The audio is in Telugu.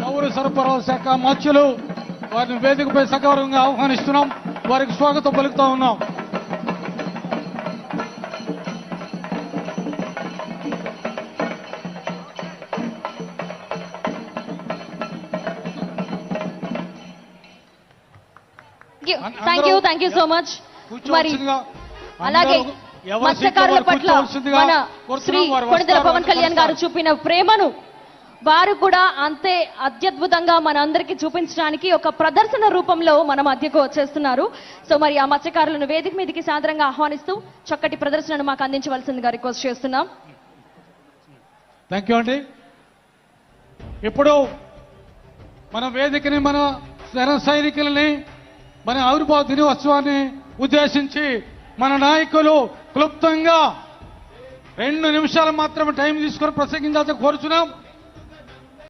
పౌర సరఫరాల శాఖ మత్స్యులు వారిని వేదికపై సగౌరవంగా ఆహ్వానిస్తున్నాం. వారికి స్వాగతం పలుకుతా ఉన్నాం. Thank you so much. మరి అలాగే మత్స్యకారుల పట్ల మన శ్రీ కొణిదెల పవన్ కళ్యాణ్ గారు చూపిన ప్రేమను వారు కూడా అంతే అత్యద్భుతంగా మన అందరికీ చూపించడానికి ఒక ప్రదర్శన రూపంలో మన మధ్యకు వచ్చేస్తున్నారు. సో మరి ఆ మత్స్యకారులను వేదిక మీదకి సాదరంగా ఆహ్వానిస్తూ చక్కటి ప్రదర్శనను మాకు అందించవలసిందిగా రిక్వెస్ట్ చేస్తున్నాం. థ్యాంక్ యూ అండి. ఇప్పుడు మన వేదికని మన జన సైనికులని మన ఆవిర్భావ దినోత్సవాన్ని ఉద్దేశించి మన నాయకులు క్లుప్తంగా 2 నిమిషాలు మాత్రమే టైం తీసుకొని ప్రసంగించాల్సి కోరుచున్నాం.